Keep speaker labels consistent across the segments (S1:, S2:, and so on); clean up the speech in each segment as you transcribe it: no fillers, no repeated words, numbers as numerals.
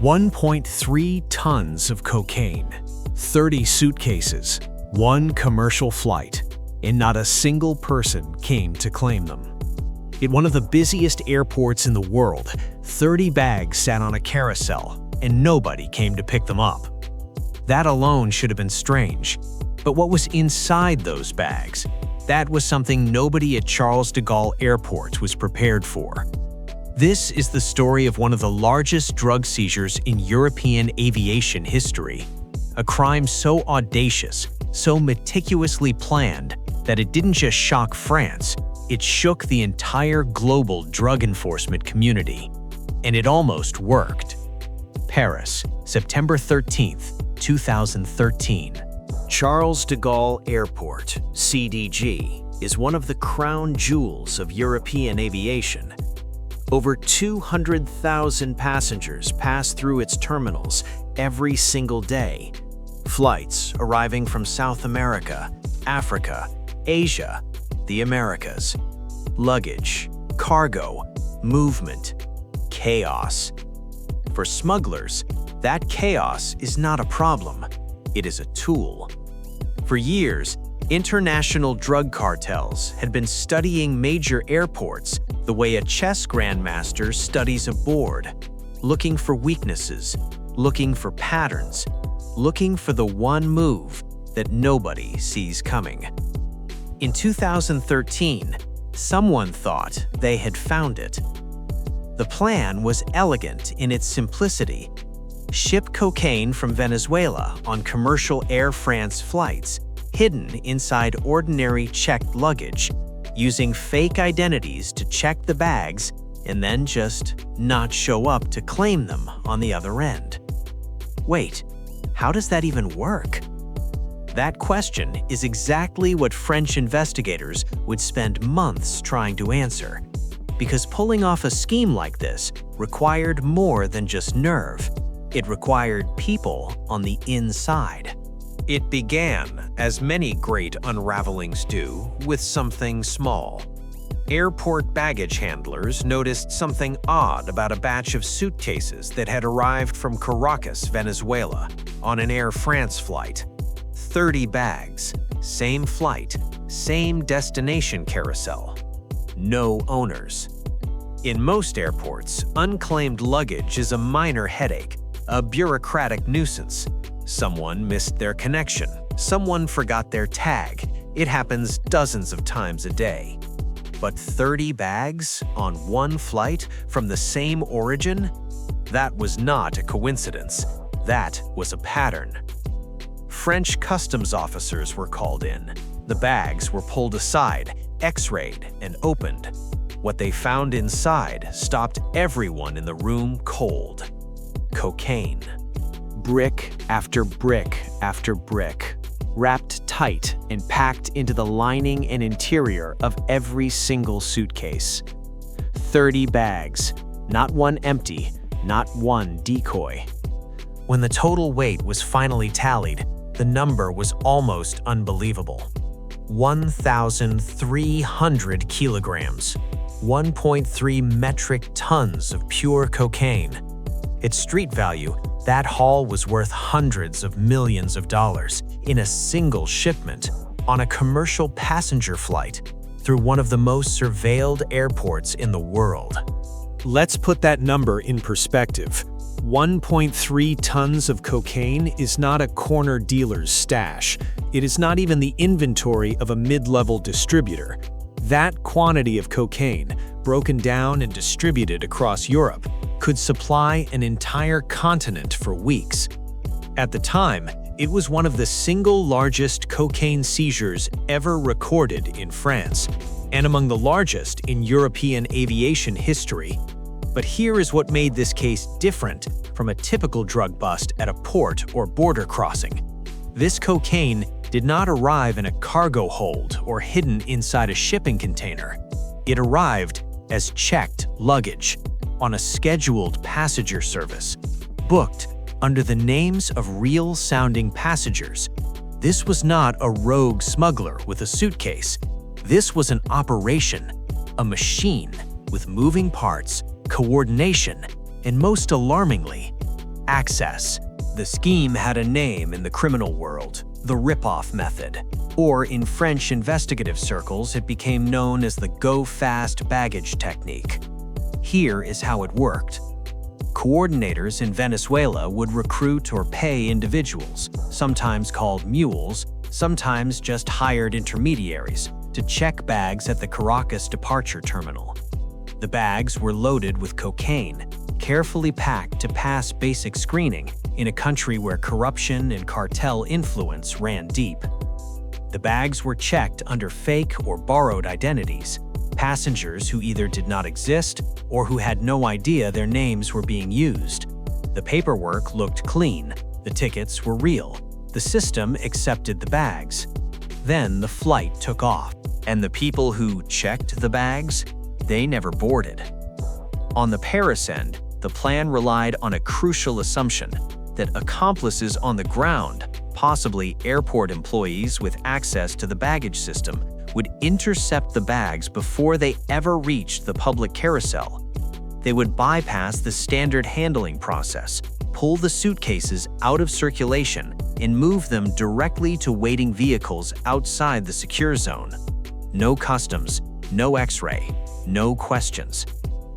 S1: 1.3 tons of cocaine, 30 suitcases, one commercial flight, and not a single person came to claim them. At one of the busiest airports in the world, 30 bags sat on a carousel, and nobody came to pick them up. That alone should have been strange. But what was inside those bags? That was something nobody at Charles de Gaulle Airport was prepared for. This is the story of one of the largest drug seizures in European aviation history. A crime so audacious, so meticulously planned, that it didn't just shock France, it shook the entire global drug enforcement community. And it almost worked. Paris, September 13th, 2013. Charles de Gaulle Airport, CDG, is one of the crown jewels of European aviation. Over 200,000 passengers pass through its terminals every single day. Flights arriving from South America, Africa, Asia, the Americas. Luggage, cargo, movement, chaos. For smugglers, that chaos is not a problem. It is a tool. For years, international drug cartels had been studying major airports the way a chess grandmaster studies a board, looking for weaknesses, looking for patterns, looking for the one move that nobody sees coming. In 2013, someone thought they had found it. The plan was elegant in its simplicity. Ship cocaine from Venezuela on commercial Air France flights, hidden inside ordinary checked luggage, using fake identities to check the bags and then just not show up to claim them on the other end. Wait, how does that even work? That question is exactly what French investigators would spend months trying to answer, because pulling off a scheme like this required more than just nerve. It required people on the inside. It began, as many great unravelings do, with something small. Airport baggage handlers noticed something odd about a batch of suitcases that had arrived from Caracas, Venezuela, on an Air France flight. 30 bags, same flight, same destination carousel. No owners. In most airports, unclaimed luggage is a minor headache, a bureaucratic nuisance. Someone missed their connection. Someone forgot their tag. It happens dozens of times a day. But 30 bags on one flight from the same origin? That was not a coincidence. That was a pattern. French customs officers were called in. The bags were pulled aside, x-rayed, and opened. What they found inside stopped everyone in the room cold. Cocaine. Brick after brick after brick, wrapped tight and packed into the lining and interior of every single suitcase. 30 bags, not one empty, not one decoy. When the total weight was finally tallied, the number was almost unbelievable. 1,300 kilograms, 1.3 metric tons of pure cocaine. Its street value, that haul was worth hundreds of millions of dollars in a single shipment on a commercial passenger flight through one of the most surveilled airports in the world. Let's put that number in perspective. 1.3 tons of cocaine is not a corner dealer's stash. It is not even the inventory of a mid-level distributor. That quantity of cocaine, broken down and distributed across Europe, could supply an entire continent for weeks. At the time, it was one of the single largest cocaine seizures ever recorded in France, and among the largest in European aviation history. But here is what made this case different from a typical drug bust at a port or border crossing. This cocaine did not arrive in a cargo hold or hidden inside a shipping container. It arrived as checked luggage on a scheduled passenger service, booked under the names of real-sounding passengers. This was not a rogue smuggler with a suitcase. This was an operation, a machine with moving parts, coordination, and most alarmingly, access. The scheme had a name in the criminal world, the rip-off method, or in French investigative circles it became known as the go-fast baggage technique. Here is how it worked. Coordinators in Venezuela would recruit or pay individuals, sometimes called mules, sometimes just hired intermediaries, to check bags at the Caracas departure terminal. The bags were loaded with cocaine, carefully packed to pass basic screening in a country where corruption and cartel influence ran deep. The bags were checked under fake or borrowed identities, passengers who either did not exist or who had no idea their names were being used. The paperwork looked clean, the tickets were real, the system accepted the bags. Then the flight took off, and the people who checked the bags, they never boarded. On the Paris end, the plan relied on a crucial assumption that accomplices on the ground, possibly airport employees with access to the baggage system, would intercept the bags before they ever reached the public carousel. They would bypass the standard handling process, pull the suitcases out of circulation, and move them directly to waiting vehicles outside the secure zone. No customs, no X-ray, no questions.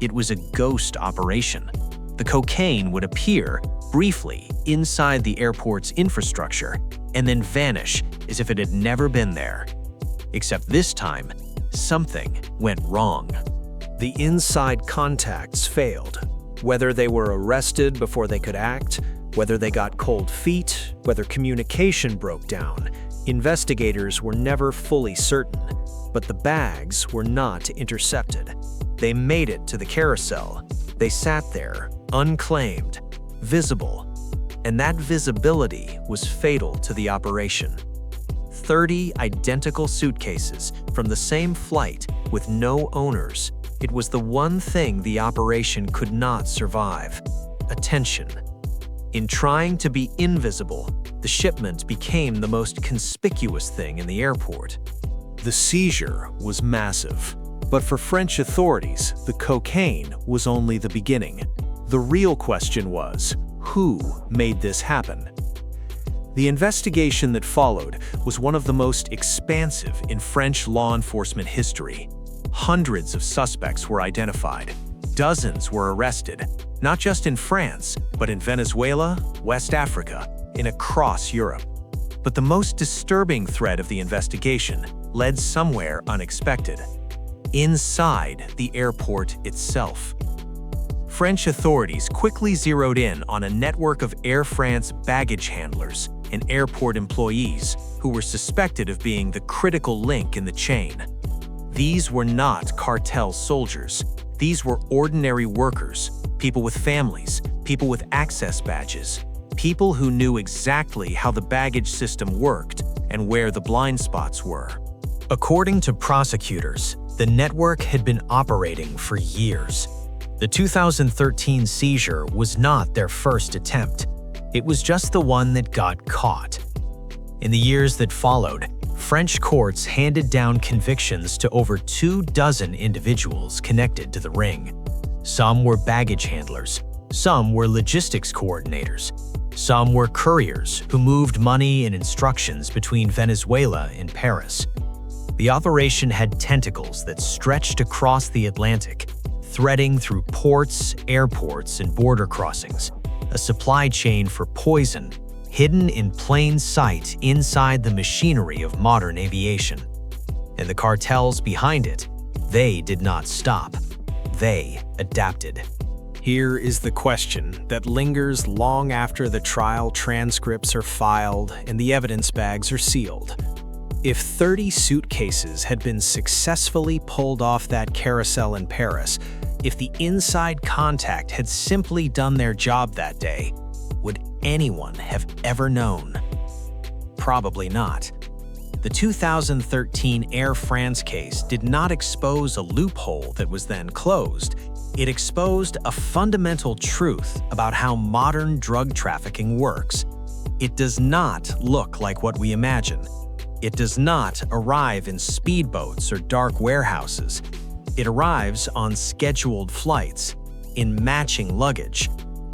S1: It was a ghost operation. The cocaine would appear, briefly, inside the airport's infrastructure, and then vanish as if it had never been there. Except this time, something went wrong. The inside contacts failed. Whether they were arrested before they could act, whether they got cold feet, whether communication broke down, investigators were never fully certain. But the bags were not intercepted. They made it to the carousel. They sat there, unclaimed, visible. And that visibility was fatal to the operation. 30 identical suitcases from the same flight with no owners. It was the one thing the operation could not survive: attention. In trying to be invisible, the shipment became the most conspicuous thing in the airport. The seizure was massive, but for French authorities, the cocaine was only the beginning. The real question was, who made this happen? The investigation that followed was one of the most expansive in French law enforcement history. Hundreds of suspects were identified. Dozens were arrested, not just in France, but in Venezuela, West Africa, and across Europe. But the most disturbing thread of the investigation led somewhere unexpected: inside the airport itself. French authorities quickly zeroed in on a network of Air France baggage handlers and airport employees who were suspected of being the critical link in the chain. These were not cartel soldiers. These were ordinary workers, people with families, people with access badges, people who knew exactly how the baggage system worked and where the blind spots were. According to prosecutors, the network had been operating for years. The 2013 seizure was not their first attempt. It was just the one that got caught. In the years that followed, French courts handed down convictions to over 24 individuals connected to the ring. Some were baggage handlers, some were logistics coordinators, some were couriers who moved money and instructions between Venezuela and Paris. The operation had tentacles that stretched across the Atlantic, threading through ports, airports, and border crossings, a supply chain for poison hidden in plain sight inside the machinery of modern aviation. And the cartels behind it, they did not stop. They adapted. Here is the question that lingers long after the trial transcripts are filed and the evidence bags are sealed. If 30 suitcases had been successfully pulled off that carousel in Paris, if the inside contact had simply done their job that day, would anyone have ever known? Probably not. The 2013 Air France case did not expose a loophole that was then closed. It exposed a fundamental truth about how modern drug trafficking works. It does not look like what we imagine. It does not arrive in speedboats or dark warehouses. It arrives on scheduled flights, in matching luggage,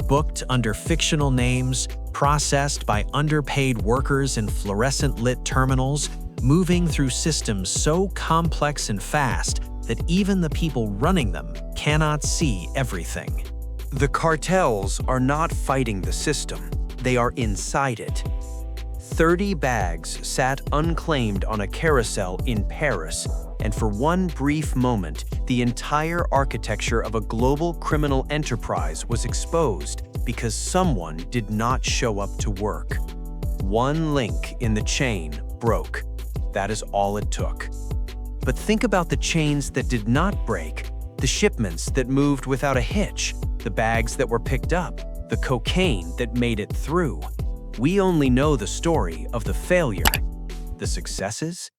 S1: booked under fictional names, processed by underpaid workers in fluorescent-lit terminals, moving through systems so complex and fast that even the people running them cannot see everything.
S2: The cartels are not fighting the system, they are inside it. 30 bags sat unclaimed on a carousel in Paris, and for one brief moment, the entire architecture of a global criminal enterprise was exposed because someone did not show up to work. One link in the chain broke. That is all it took. But think about the chains that did not break, the shipments that moved without a hitch, the bags that were picked up, the cocaine that made it through. We only know the story of the failure. The successes?